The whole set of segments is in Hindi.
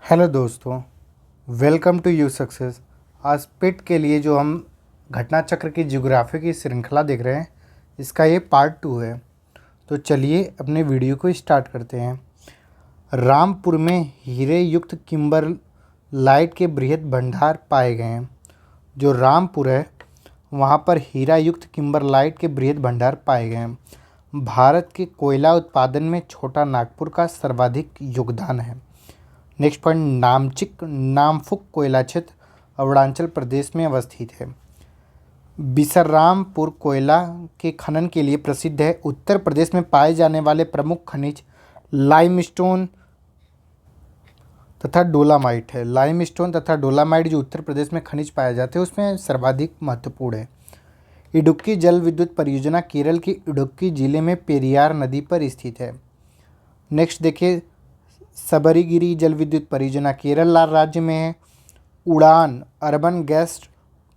हेलो दोस्तों, वेलकम टू यू सक्सेस। आज पिट के लिए जो हम घटना चक्र की ज्योग्राफी की श्रृंखला देख रहे हैं, इसका ये पार्ट 2 है। तो चलिए अपने वीडियो को स्टार्ट करते हैं। रामपुर में हीरे युक्त किम्बरलाइट के बृहद भंडार पाए गए हैं। जो रामपुर है वहाँ पर हीरा युक्त किम्बरलाइट के बृहद भंडार पाए गए हैं। भारत के कोयला उत्पादन में छोटा नागपुर का सर्वाधिक योगदान है। नेक्स्ट पॉइंट, नामचिक नामफुक कोयला क्षेत्र अरुणाचल प्रदेश में अवस्थित है। बिसरामपुर कोयला के खनन के लिए प्रसिद्ध है। उत्तर प्रदेश में पाए जाने वाले प्रमुख खनिज लाइमस्टोन तथा डोलामाइट है। लाइमस्टोन तथा डोलामाइट जो उत्तर प्रदेश में खनिज पाए जाते हैं उसमें सर्वाधिक महत्वपूर्ण है। इडुक्की जल विद्युत परियोजना केरल के इडुक्की जिले में पेरियार नदी पर स्थित है। नेक्स्ट देखिए, सबरीगिरी जल विद्युत परियोजना केरल राज्य में है। उड़ान urban gas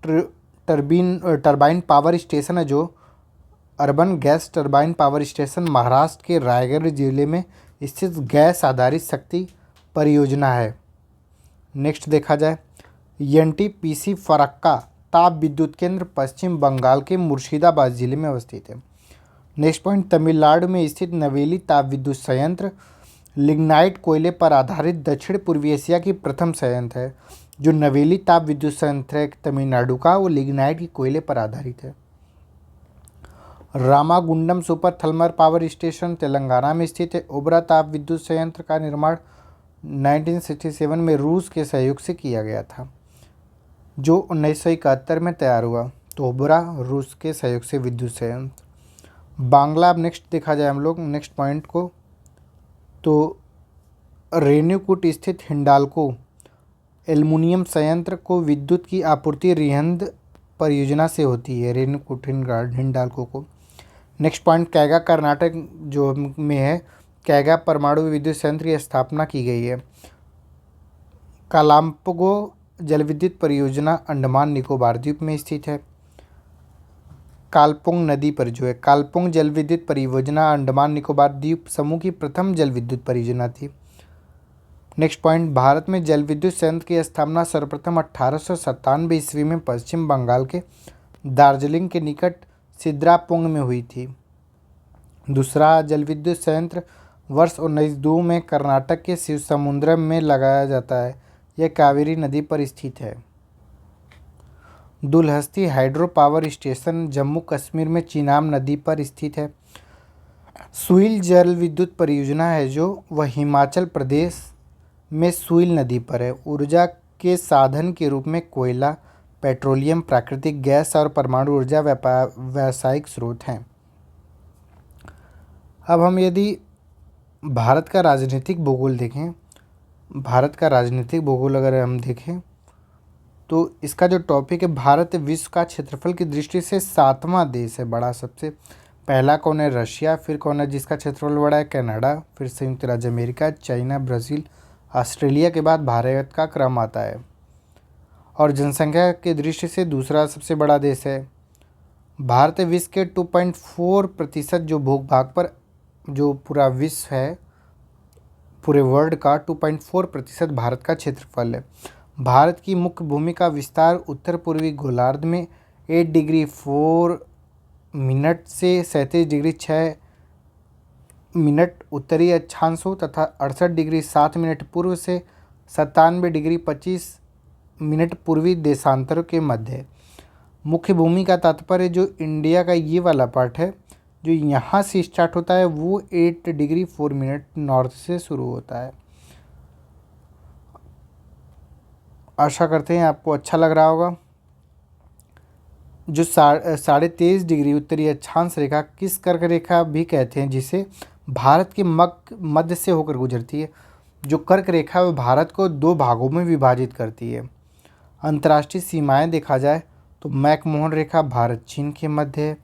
turbine power station है। जो urban gas turbine power station Maharashtra के रायगढ़ जिले में स्थित गैस आधारित शक्ति परियोजना है। नेक्स्ट देखा जाए, एनटीपीसी फरक्का ताप विद्युत केंद्र पश्चिम बंगाल के मुर्शिदाबाद जिले में अवस्थित है। नेक्स्ट पॉइंट, तमिलनाडु में स्थित नवेली ताप विद्युत संयंत्र लिग्नाइट कोयले पर आधारित दक्षिण पूर्वी एशिया की प्रथम संयंत्र है। जो नवेली ताप विद्युत संयंत्र है तमिलनाडु का, वो लिग्नाइट की कोयले पर आधारित है। Ramagundam super thermal power station Telangana में स्थित है। ओबरा ताप विद्युत संयंत्र का निर्माण 1967 में रूस के सहयोग से किया गया था, जो 1971 में तैयार हुआ। तो ओबरा रूस के सहयोग से विद्युत संयंत्र। बांग्ला, अब नेक्स्ट देखा जाए हम लोग नेक्स्ट पॉइंट को, तो रेणुकूट स्थित हिंडाल्को एल्युमिनियम संयंत्र को विद्युत की आपूर्ति रिहंद परियोजना से होती है। रेणुकूट हिंडाल्को को। नेक्स्ट पॉइंट, कैगा कर्नाटक जो में है, कैगा परमाणु विद्युत संयंत्र की स्थापना की गई है। कालाम्पगो जल विद्युत परियोजना अंडमान निकोबार द्वीप में स्थित है। कालपोंग नदी पर जो है कालपोंग जल विद्युत परियोजना अंडमान निकोबार द्वीप समूह की प्रथम जल विद्युत परियोजना थी। नेक्स्ट पॉइंट, भारत में जल विद्युत संयंत्र की स्थापना सर्वप्रथम 1897 ईस्वी में पश्चिम बंगाल के दार्जिलिंग के निकट सिद्रापोंग में हुई थी। दूसरा जल विद्युत संयंत्र वर्ष 1902 में कर्नाटक के शिवसमुद्रम में लगाया जाता है। यह कावेरी नदी पर स्थित है। Dulhasti hydro power station Jammu Kashmir में चिनाब नदी पर स्थित है। सुइल जल विद्युत परियोजना है जो वह हिमाचल प्रदेश में सुइल नदी पर है। ऊर्जा के साधन के रूप में कोयला, पेट्रोलियम, प्राकृतिक गैस और परमाणु ऊर्जा व्यावसायिक स्रोत हैं। अब हम यदि भारत का राजनीतिक भूगोल देखें, भारत का राजनीतिक भूगोल अगर हम देखें तो इसका जो टॉपिक है, भारत विश्व का क्षेत्रफल की दृष्टि से 7वां देश है बड़ा। सबसे पहला कौन है? रशिया। फिर कौन है जिसका क्षेत्रफल बड़ा है? कनाडा। फिर संयुक्त राज्य अमेरिका, चाइना, ब्राज़ील, ऑस्ट्रेलिया के बाद भारत का क्रम आता है। और जनसंख्या की दृष्टि से दूसरा सबसे बड़ा देश है भारत। विश्व के 2.4% जो भूभाग पर जो पूरा विश्व है, पूरे वर्ल्ड का 2.4% भारत का क्षेत्रफल है। भारत की मुख्य भूमि का विस्तार उत्तर पूर्वी गोलार्ध में 8 डिग्री 4 मिनट से 37 डिग्री 6 मिनट उत्तरी अक्षांशों तथा 68 डिग्री 7 मिनट पूर्व से 97 डिग्री 25 मिनट पूर्वी देशांतरों के मध्य है। मुख्य भूमि का तात्पर्य जो इंडिया का ये वाला पार्ट है, जो यहाँ से स्टार्ट होता है, वो 8 डिग्री 4 मिनट नॉर्थ से शुरू होता है। आशा करते हैं आपको अच्छा लग रहा होगा। जो 23.5 डिग्री उत्तरी अक्षांश रेखा किस कर्क रेखा भी कहते हैं, जिसे भारत के मध्य से होकर गुजरती है। जो कर्क रेखा है वो भारत को 2 भागों में विभाजित करती है। अंतर्राष्ट्रीय सीमाएं देखा जाए तो मैकमोहन रेखा भारत चीन के मध्य है।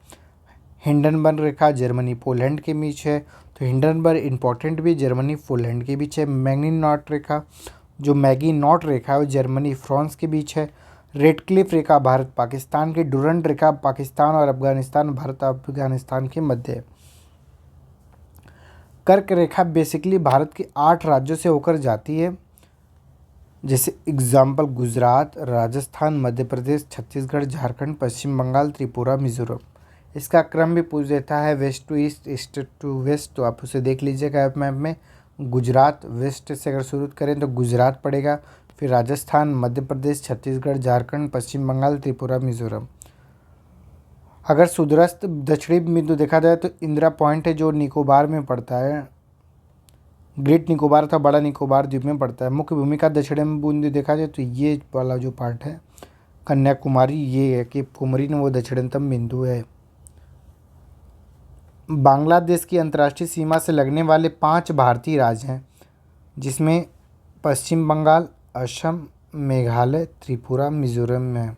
हिंडनबर्ग रेखा जर्मनी पोलैंड के बीच है। तो हिंडनबर्ग इम्पोर्टेंट भी जर्मनी पोलैंड के बीच है। मैग्नी नॉट रेखा जो मैगी नॉट रेखा है वो जर्मनी फ्रांस के बीच है। रेडक्लिफ रेखा भारत पाकिस्तान की। डुरंड रेखा पाकिस्तान और अफगानिस्तान, भारत अफगानिस्तान के मध्य है। कर्क रेखा बेसिकली भारत के 8 राज्यों से होकर जाती है। जैसे एग्जाम्पल गुजरात, राजस्थान, मध्य प्रदेश, छत्तीसगढ़, झारखंड, पश्चिम बंगाल, त्रिपुरा, मिजोरम। इसका क्रम भी पूछ देता है west to east, east to west, तो आप उसे देख लीजिएगा ऐप मैप में। गुजरात वेस्ट से अगर शुरू करें तो गुजरात पड़ेगा, फिर राजस्थान, मध्य प्रदेश, छत्तीसगढ़, झारखंड, पश्चिम बंगाल, त्रिपुरा, मिजोरम। अगर सुदूरस्थ दक्षिणी बिंदु देखा जाए तो इंदिरा पॉइंट है जो निकोबार में पड़ता है, ग्रेट निकोबार अथवा बड़ा निकोबार द्वीप में पड़ता है। मुख्य भूमिका दक्षिणी बिंदु देखा जाए तो ये वाला जो पार्ट है कन्याकुमारी, ये है कि कुमरीन वो दक्षिणतम बिंदु है। बांग्लादेश की अंतर्राष्ट्रीय सीमा से लगने वाले 5 भारतीय राज्य हैं, जिसमें पश्चिम बंगाल, असम, मेघालय, त्रिपुरा, मिजोरम है।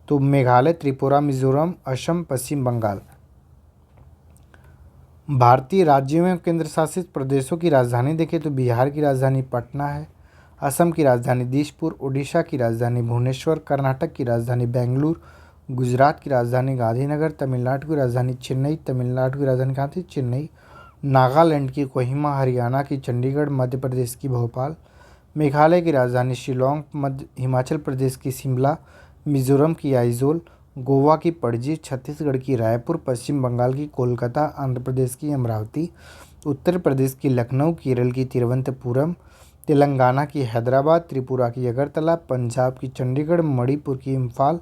तो मेघालय, त्रिपुरा, मिजोरम, असम, पश्चिम बंगाल। भारतीय राज्यों में केंद्र शासित प्रदेशों की राजधानी देखें तो बिहार की राजधानी पटना है, असम की राजधानी दिसपुर, उड़ीसा की राजधानी भुवनेश्वर, कर्नाटक की राजधानी बेंगलुरु, गुजरात की राजधानी गांधीनगर, तमिलनाडु की राजधानी चेन्नई, तमिलनाडु की राजधानी कहाँ थी? चेन्नई, नागालैंड की कोहिमा, हरियाणा की चंडीगढ़, मध्य प्रदेश की भोपाल, मेघालय की राजधानी शिलोंग, हिमाचल प्रदेश की शिमला, मिजोरम की आइजोल, गोवा की पणजी, छत्तीसगढ़ की रायपुर, पश्चिम बंगाल की कोलकाता, आंध्र प्रदेश की अमरावती, उत्तर प्रदेश की लखनऊ, केरल की तिरुवनंतपुरम, तेलंगाना की हैदराबाद, त्रिपुरा की अगरतला, पंजाब की चंडीगढ़, मणिपुर की इम्फाल,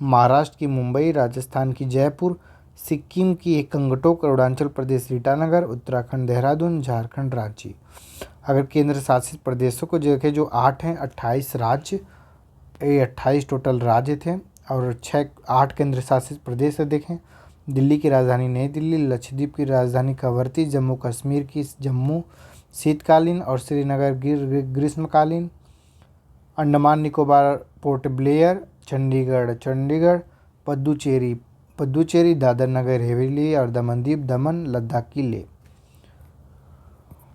महाराष्ट्र की मुंबई, राजस्थान की जयपुर, सिक्किम की गंगटोक, अरुणाचल प्रदेश ईटानगर, उत्तराखंड देहरादून, झारखंड रांची। अगर केंद्र शासित प्रदेशों को देखें जो 8 हैं, 28 राज्य, ये 28 टोटल राज्य थे और 8 केंद्र शासित प्रदेश देखें। दिल्ली की राजधानी नई दिल्ली, लक्षद्वीप की राजधानी कवरत्ती, जम्मू कश्मीर की जम्मू शीतकालीन और श्रीनगर ग्रीष्मकालीन, अंडमान निकोबार पोर्ट ब्लेयर, चंडीगढ़, पुदुचेरी, दादर नगर हवेली और दमनदीप दमन, लद्दाख की लेह।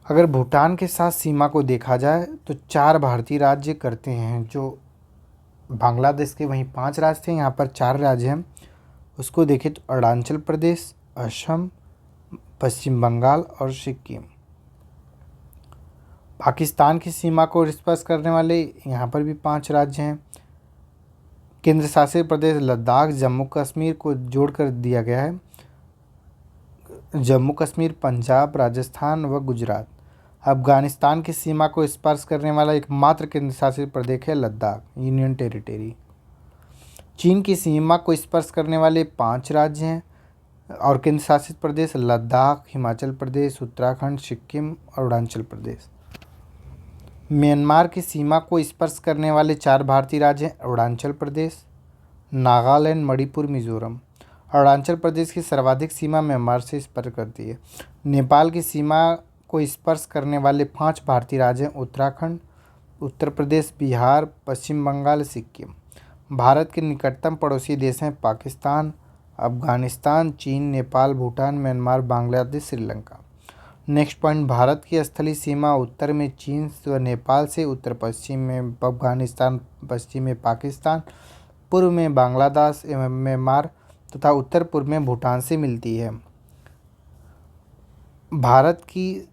अगर भूटान के साथ सीमा को देखा जाए तो 4 भारतीय राज्य करते हैं, जो बांग्लादेश के वहीं 5 राज्य थे, यहाँ पर 4 राज्य हैं। उसको देखें तो अरुणाचल प्रदेश, असम, पश्चिम बंगाल और सिक्किम। पाकिस्तान की सीमा को स्पर्श करने वाले यहाँ पर भी 5 राज्य हैं। केंद्र शासित प्रदेश लद्दाख, जम्मू कश्मीर को जोड़कर दिया गया है, जम्मू कश्मीर, पंजाब, राजस्थान व गुजरात। अफगानिस्तान की सीमा को स्पर्श करने वाला एकमात्र केंद्र शासित प्रदेश है लद्दाख, यूनियन टेरिटरी। चीन की सीमा को स्पर्श करने वाले 5 राज्य हैं और केंद्र शासित प्रदेश लद्दाख, हिमाचल प्रदेश, उत्तराखंड, सिक्किम, अरुणाचल प्रदेश। म्यांमार की सीमा को स्पर्श करने वाले 4 भारतीय राज्य हैं, अरुणाचल प्रदेश, नागालैंड, मणिपुर, मिजोरम। अरुणाचल प्रदेश की सर्वाधिक सीमा म्यांमार से स्पर्श करती है। नेपाल की सीमा को स्पर्श करने वाले 5 भारतीय राज्य हैं, उत्तराखंड, उत्तर प्रदेश, बिहार, पश्चिम बंगाल, सिक्किम। भारत के निकटतम पड़ोसी देश हैं पाकिस्तान, अफगानिस्तान, चीन, Nepal, Bhutan, Myanmar, Bangladesh, Sri Lanka. Next point, Bharat की स्थलीय सीमा उत्तर में चीन व नेपाल से, उत्तर पश्चिम में अफगानिस्तान, पश्चिम में पाकिस्तान, पूर्व में बांग्लादेश एवं म्यांमार तथा उत्तर पूर्व में भूटान से मिलती है। भारत की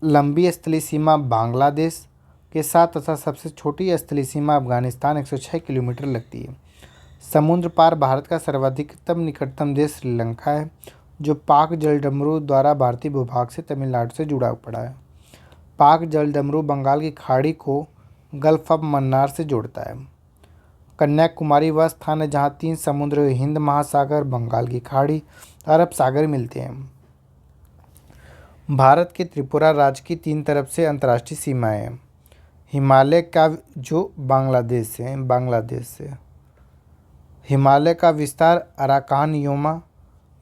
लंबी स्थलीय सीमा बांग्लादेश के साथ तथा सबसे छोटी स्थलीय सीमा अफगानिस्तान 106 किलोमीटर लगती है। समुद्र पार भारत का सर्वाधिकतम निकटतम देश श्रीलंका है, जो पाक जलडमरू द्वारा भारतीय भूभाग से तमिलनाडु से जुड़ा पड़ा है। पाक जलडमरू बंगाल की खाड़ी को गल्फ ऑफ मन्नार से जोड़ता है। कन्याकुमारी वह स्थान है जहाँ 3 समुद्र, हिंद महासागर, बंगाल की खाड़ी, अरब सागर मिलते हैं। भारत के त्रिपुरा राज्य की 3 तरफ से अंतर्राष्ट्रीय सीमाएं हैं। हिमालय का जो बांग्लादेश से हिमालय का विस्तार अराकान योमा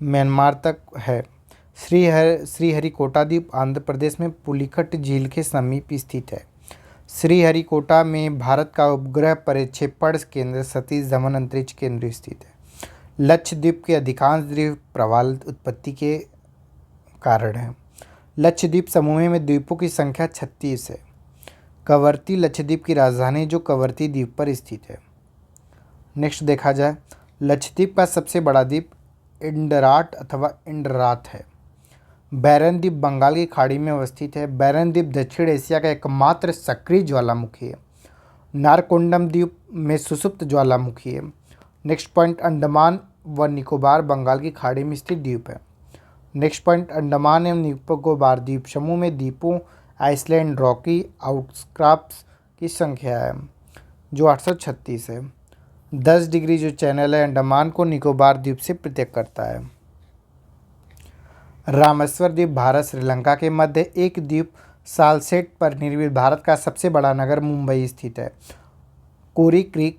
म्यांमार तक है। श्रीहरिकोटा द्वीप आंध्र प्रदेश में पुलिकट झील के समीप स्थित है। श्रीहरिकोटा में भारत का उपग्रह प्रक्षेपण केंद्र सतीश धवन अंतरिक्ष केंद्र स्थित है। लक्षद्वीप के अधिकांश द्वीप प्रवाल उत्पत्ति के कारण है। लक्षद्वीप समूह में द्वीपों की संख्या 36 है। कवरत्ती लक्षद्वीप की राजधानी जो कवरत्ती द्वीप पर स्थित है। नेक्स्ट देखा जाए, लक्षद्वीप का सबसे बड़ा द्वीप इंडराट अथवा इंडरात है। बैरन द्वीप बंगाल की खाड़ी में अवस्थित है। बैरन द्वीप दक्षिण एशिया का एकमात्र सक्रिय ज्वालामुखी है। नारकोंडम द्वीप में सुषुप्त ज्वालामुखी है। नेक्स्ट पॉइंट, अंडमान व निकोबार बंगाल की खाड़ी में स्थित द्वीप है। नेक्स्ट पॉइंट, अंडमान एवं निकोबार द्वीप समूह में द्वीपों, आइसलैंड, रॉकी आउटक्रॉप्स की संख्या है जो 836 है। 10 डिग्री जो चैनल है अंडमान को निकोबार द्वीप से पृथक करता है। रामेश्वर द्वीप भारत श्रीलंका के मध्य एक द्वीप सालसेट पर निर्मित भारत का सबसे बड़ा नगर मुंबई स्थित है। कोरी क्रीक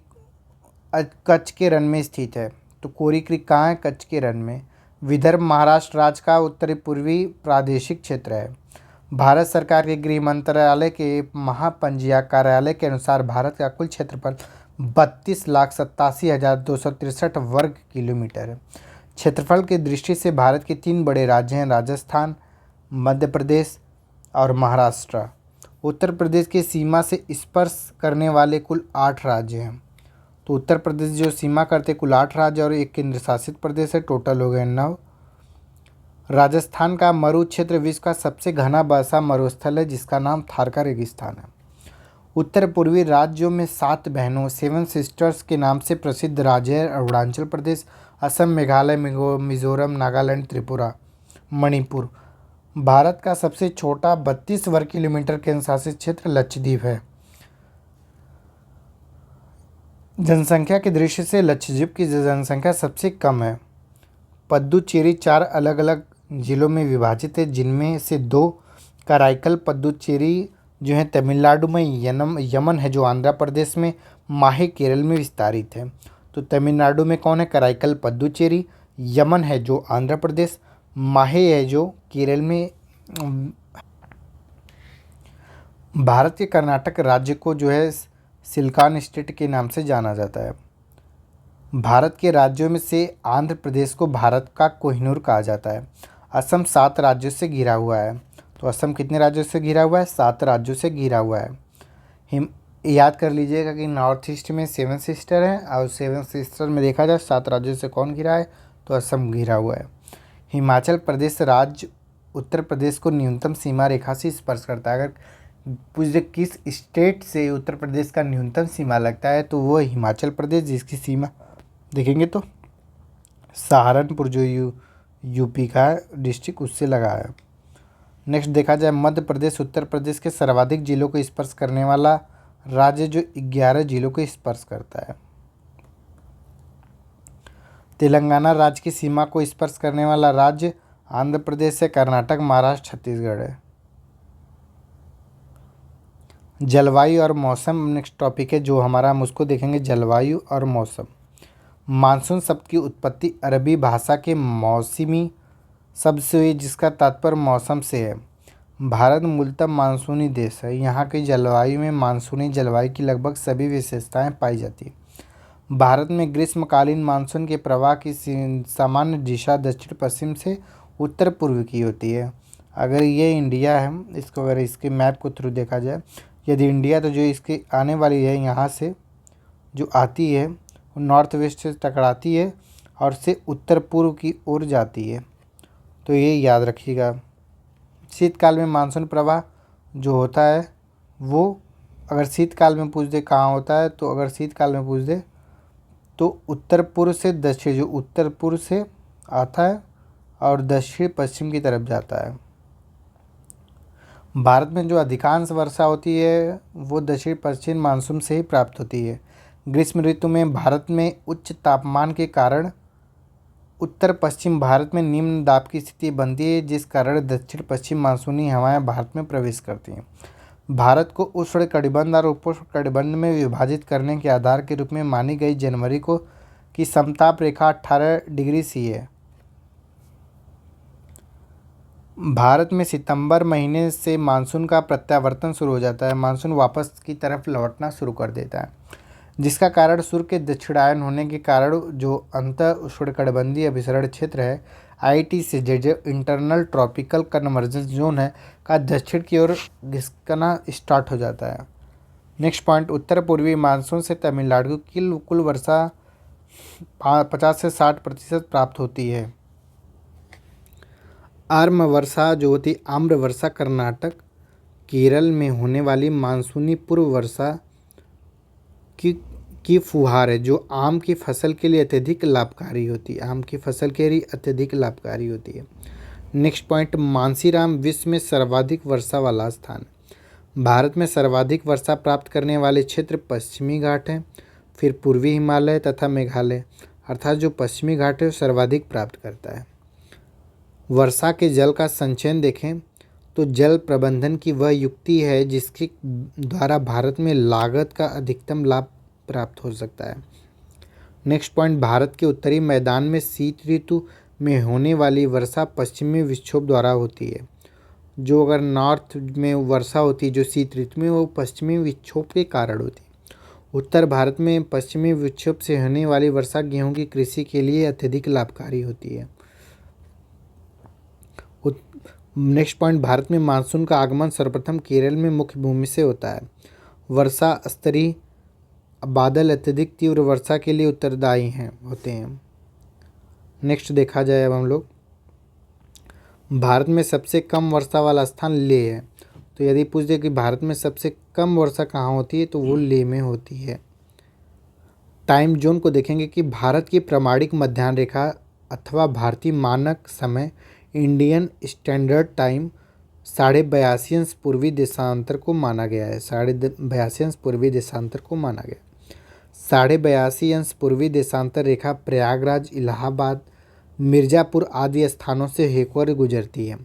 कच्छ के रन में स्थित है। तो कोरी क्रीक कहाँ है? कच्छ के रन में। विदर्भ महाराष्ट्र राज्य का उत्तरी पूर्वी प्रादेशिक क्षेत्र है। भारत सरकार के गृह मंत्रालय के महापंजीयक कार्यालय के अनुसार भारत का कुल क्षेत्रफल 32,87,263 वर्ग किलोमीटर है। क्षेत्रफल की दृष्टि से भारत के 3 बड़े राज्य हैं, राजस्थान, मध्य प्रदेश और महाराष्ट्र। उत्तर प्रदेश की सीमा से स्पर्श करने वाले कुल 8 राज्य हैं। तो उत्तर प्रदेश जो सीमा करते कुल 8 राज्य और एक केंद्र शासित प्रदेश है, टोटल हो गए 9। राजस्थान का मरु क्षेत्र विश्व का सबसे घना बसा मरुस्थल है जिसका नाम थार का रेगिस्तान है। उत्तर पूर्वी राज्यों में 7 बहनों 7 सिस्टर्स के नाम से प्रसिद्ध राज्य है अरुणाचल प्रदेश, असम, मेघालय, मिजोरम, नागालैंड, त्रिपुरा, मणिपुर। भारत का सबसे छोटा 32 वर्ग किलोमीटर केंद्र शासित क्षेत्र लक्षद्वीप है। जनसंख्या की दृष्टि से लक्षद्वीप की जनसंख्या सबसे कम है। पुदुचेरी 4 अलग अलग जिलों में विभाजित है जिनमें से 2 कराईकल पुदुचेरी जो है तमिलनाडु में, यमन है जो आंध्र प्रदेश में, माहे केरल में विस्तारित है। तो तमिलनाडु में कौन है? कराईकल पुदुचेरी। यमन है जो आंध्र प्रदेश, माहे है जो केरल में। भारत के कर्नाटक राज्य को जो है सिलिकॉन स्टेट के नाम से जाना जाता है। भारत के राज्यों में से आंध्र प्रदेश को भारत का कोहिनूर कहा जाता है। असम 7 राज्यों से घिरा हुआ है। तो असम कितने राज्यों से घिरा हुआ है? 7 राज्यों से घिरा हुआ है। याद कर लीजिएगा कि नॉर्थ ईस्ट में 7 सिस्टर हैं और 7 सिस्टर में देखा जाए 7 राज्यों से कौन घिरा है? तो असम घिरा हुआ है। हिमाचल प्रदेश राज्य उत्तर प्रदेश को न्यूनतम सीमा रेखा से स्पर्श करता है। अगर पूछ दे किस स्टेट से उत्तर प्रदेश का न्यूनतम सीमा लगता है तो वो हिमाचल प्रदेश, जिसकी सीमा देखेंगे तो सहारनपुर जो यूपी का डिस्ट्रिक्ट उससे लगा है। नेक्स्ट देखा जाए मध्य प्रदेश उत्तर प्रदेश के सर्वाधिक जिलों को स्पर्श करने वाला राज्य जो 11 जिलों को स्पर्श करता है। तेलंगाना राज्य की सीमा को स्पर्श करने वाला राज्य आंध्र प्रदेश से कर्नाटक, महाराष्ट्र, छत्तीसगढ़ है। जलवायु और मौसम नेक्स्ट टॉपिक है जो हमारा, हम उसको देखेंगे जलवायु और मौसम। मानसून शब्द की उत्पत्ति अरबी भाषा के मौसमी शब्द से हुई जिसका तात्पर्य मौसम से है। भारत मूलतः मानसूनी देश है। यहाँ की जलवायु में मानसूनी जलवायु की लगभग सभी विशेषताएं पाई जाती हैं। भारत में ग्रीष्मकालीन मानसून के प्रवाह की सामान्य दिशा दक्षिण पश्चिम से उत्तर पूर्व की होती है। अगर ये इंडिया है, इसको अगर इसके मैप को थ्रू देखा जाए, यदि इंडिया तो जो इसकी आने वाली है यहाँ से जो आती है वो नॉर्थ वेस्ट से टकराती है और से उत्तर पूर्व की ओर जाती है। तो ये याद रखिएगा। शीतकाल में मानसून प्रवाह जो होता है वो अगर शीतकाल में पूछ दे कहाँ होता है, तो अगर शीतकाल में पूछ दे तो उत्तर पूर्व से दक्षिण, जो उत्तर पूर्व से आता है और दक्षिण पश्चिम की तरफ जाता है। भारत में जो अधिकांश वर्षा होती है वो दक्षिण पश्चिम मानसून से ही प्राप्त होती है। ग्रीष्म ऋतु में भारत में उच्च तापमान के कारण उत्तर पश्चिम भारत में निम्न दाब की स्थिति बनती है जिस कारण दक्षिण पश्चिम मानसूनी हवाएं भारत में प्रवेश करती हैं। भारत को उष्णकटिबंध और उपोष्णकटिबंध में विभाजित करने के आधार के रूप में मानी गई जनवरी को की समताप रेखा 18 डिग्री सी है। भारत में सितंबर महीने से मानसून का प्रत्यावर्तन शुरू हो जाता है। मानसून वापस की तरफ लौटना शुरू कर देता है जिसका कारण सूर्य के दक्षिणायन होने के कारण जो अंत उष्णकटिबंधीय अभिसरण क्षेत्र है ITC जो इंटरनल ट्रॉपिकल कन्वर्जेंस जोन है का दक्षिण की ओर घिसकना स्टार्ट हो जाता है। नेक्स्ट पॉइंट, उत्तर पूर्वी मानसून से तमिलनाडु की कुल वर्षा 50 से 60% प्राप्त होती है। आर्म वर्षा जो होती आम्र वर्षा कर्नाटक केरल में होने वाली मानसूनी पूर्व वर्षा की की फुहार है जो आम की फसल के लिए अत्यधिक लाभकारी होती है। आम की फसल के लिए अत्यधिक लाभकारी होती है। नेक्स्ट पॉइंट, मानसीराम विश्व में सर्वाधिक वर्षा वाला स्थान। भारत में सर्वाधिक वर्षा प्राप्त करने वाले क्षेत्र पश्चिमी घाट हैं, फिर पूर्वी हिमालय तथा मेघालय, अर्थात जो पश्चिमी घाट है वो सर्वाधिक प्राप्त करता है। वर्षा के जल का संचयन देखें तो जल प्रबंधन की वह युक्ति है जिसके द्वारा भारत में लागत का अधिकतम लाभ प्राप्त हो सकता है। नेक्स्ट पॉइंट, भारत के उत्तरी मैदान में शीत ऋतु में होने वाली वर्षा पश्चिमी विक्षोभ द्वारा होती है। जो अगर नॉर्थ में वर्षा होती है जो शीत ऋतु में, वो पश्चिमी विक्षोभ के कारण होती है। उत्तर भारत में पश्चिमी विक्षोभ से होने वाली वर्षा गेहूं की कृषि के लिए अत्यधिक लाभकारी होती है। नेक्स्ट पॉइंट, भारत में मानसून का आगमन सर्वप्रथम केरल में मुख्य भूमि से होता है। वर्षा स्तरीय बादल अत्यधिक तीव्र वर्षा के लिए उत्तरदायी होते हैं। नेक्स्ट देखा जाए अब हम लोग, भारत में सबसे कम वर्षा वाला स्थान लेह है। तो यदि पूछ दे कि भारत में सबसे कम वर्षा कहाँ होती है तो वो लेह में होती है। टाइम जोन को देखेंगे कि भारत की प्रमाणिक मध्याह्न रेखा अथवा भारतीय मानक समय इंडियन स्टैंडर्ड टाइम 82.5 पूर्वी देशांतर को माना गया है। 82.5 पूर्वी देशांतर को माना गया। 82.5 पूर्वी देशांतर रेखा प्रयागराज, इलाहाबाद, मिर्ज़ापुर आदि स्थानों से होकर गुजरती है।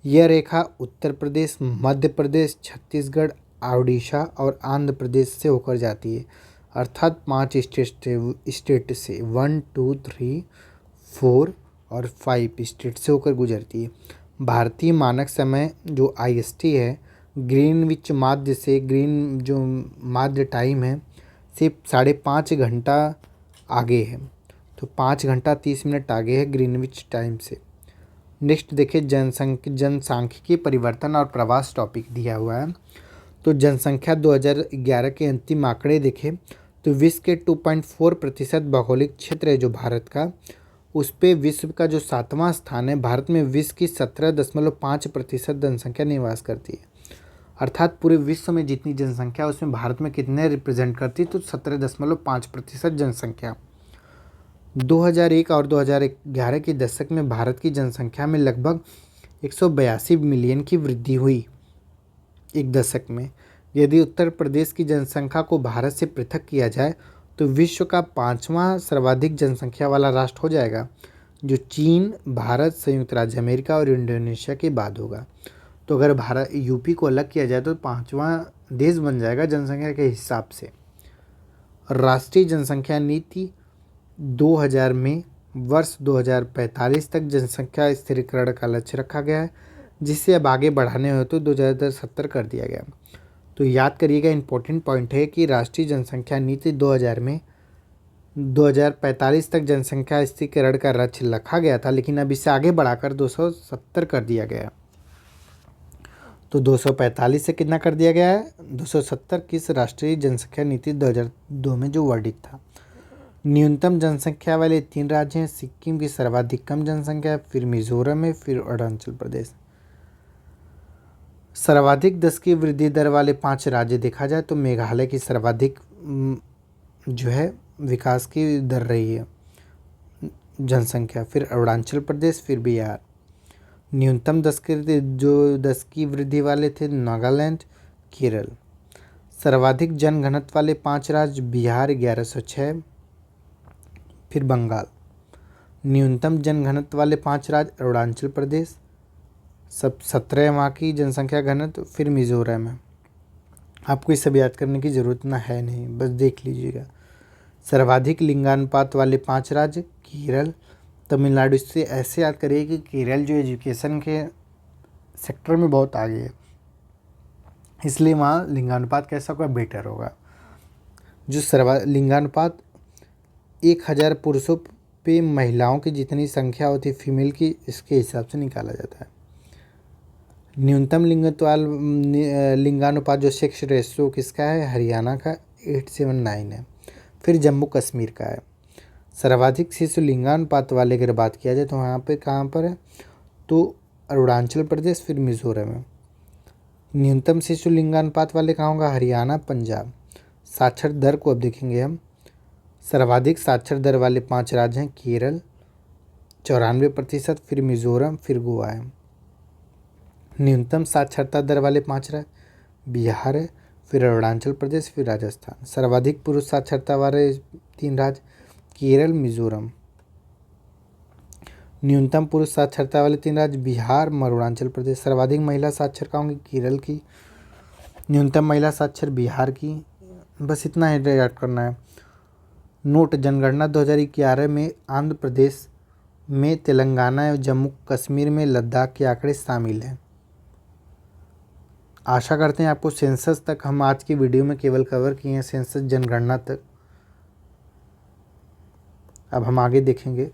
यह रेखा उत्तर प्रदेश, मध्य प्रदेश, छत्तीसगढ़, ओडिशा और आंध्र प्रदेश से होकर जाती है। अर्थात 5 स्टेट से 1, 2, 3, 4 और 5 स्टेट से होकर गुजरती है। भारतीय मानक समय जो IST है, ग्रीनविच माध्य से, ग्रीन जो माध्य टाइम है से 5.5 घंटा आगे है। तो 5 घंटा 30 मिनट आगे है ग्रीनविच टाइम से। नेक्स्ट देखिए, जनसांख्यिकी परिवर्तन और प्रवास टॉपिक दिया हुआ है। तो जनसंख्या 2011 के अंतिम आंकड़े देखें तो विश्व के 2.4% भौगोलिक क्षेत्र है जो भारत का, उस पे विश्व का जो 7वां स्थान है। भारत में विश्व की 17.5% जनसंख्या निवास करती है। अर्थात पूरे विश्व में जितनी जनसंख्या है उसमें भारत में कितने रिप्रेजेंट करती है, तो 17.5% जनसंख्या। 2001 और 2011 के दशक में भारत की जनसंख्या में लगभग 182 मिलियन की वृद्धि हुई एक दशक में। यदि उत्तर प्रदेश की जनसंख्या को भारत से पृथक किया जाए तो विश्व का 5वां सर्वाधिक जनसंख्या वाला राष्ट्र हो जाएगा, जो चीन, भारत, संयुक्त राज्य अमेरिका और इंडोनेशिया के बाद होगा। तो अगर भारत यूपी को अलग किया जाए तो 5वां देश बन जाएगा जनसंख्या के हिसाब से। राष्ट्रीय जनसंख्या नीति 2000 में वर्ष 2045 तक जनसंख्या स्थिरीकरण का लक्ष्य रखा गया है, जिसे अब आगे बढ़ाने हो तो 2070 कर दिया गया। तो याद करिएगा, इंपॉर्टेंट पॉइंट है कि राष्ट्रीय जनसंख्या नीति 2000 में 2045 तक जनसंख्या स्थिरीकरण का लक्ष्य रखा गया था, लेकिन अब इसे आगे बढ़ाकर 270 कर दिया गया। तो 245 से कितना कर दिया गया है, 270 किस राष्ट्रीय जनसंख्या नीति 2002 में जो वर्डित था। न्यूनतम जनसंख्या वाले 3 राज्य हैं, सिक्किम की सर्वाधिक कम जनसंख्या, फिर मिजोरम है, फिर अरुणाचल प्रदेश। सर्वाधिक 10 की वृद्धि दर वाले 5 राज्य देखा जाए तो मेघालय की सर्वाधिक जो है विकास की दर रही है जनसंख्या, फिर अरुणाचल प्रदेश, फिर बिहार। न्यूनतम 10 की वृद्धि वाले थे नागालैंड, केरल। सर्वाधिक जनघनत्व वाले 5 राज्य बिहार 1106, फिर बंगाल। न्यूनतम जनघनत्व वाले 5 राज्य अरुणाचल प्रदेश, 17वां की जनसंख्या घनत्व, फिर मिजोरम है। आपको ये सब याद करने की ज़रूरत ना है नहीं, बस देख लीजिएगा। सर्वाधिक लिंगानुपात वाले 5 राज्य केरल, तमिलनाडु। इससे ऐसे याद करिए कि केरल जो एजुकेशन के सेक्टर में बहुत आगे है, इसलिए वहाँ लिंगानुपात कैसा होगा, बेटर होगा। जो लिंगानुपात 1000 पुरुषों पे महिलाओं की जितनी संख्या होती है फीमेल की, इसके हिसाब से निकाला जाता है। न्यूनतम लिंगानुपात जो सेक्स रेशियो किसका है, हरियाणा का 879 है, फिर जम्मू कश्मीर का है। सर्वाधिक शिशु लिंगानुपात वाले अगर बात किया जाए तो वहाँ पे कहाँ पर है, तो अरुणाचल प्रदेश, फिर मिजोरम है। न्यूनतम शिशु लिंगानुपात वाले कहाँ होगा, हरियाणा, पंजाब। साक्षर दर को अब देखेंगे हम। सर्वाधिक साक्षर दर वाले 5 राज्य हैं केरल 94%, फिर मिजोरम, फिर गोवा है। न्यूनतम साक्षरता दर वाले 5 राज्य बिहार है, फिर अरुणाचल प्रदेश, फिर राजस्थान। सर्वाधिक पुरुष साक्षरता वाले 3 राज्य केरल, मिजोरम। न्यूनतम पुरुष साक्षरता वाले 3 राज्य बिहार, अरुणाचल प्रदेश। सर्वाधिक महिला साक्षर कहाँ होंगी? केरल की। न्यूनतम महिला साक्षर बिहार की। बस इतना ही याद करना है। नोट: जनगणना 2011 में आंध्र प्रदेश में तेलंगाना एवं जम्मू कश्मीर में लद्दाख के आंकड़े शामिल हैं। आशा करते हैं आपको सेंसस तक हम आज की वीडियो में केवल कवर किए हैं, सेंसस जनगणना तक। अब हम आगे देखेंगे।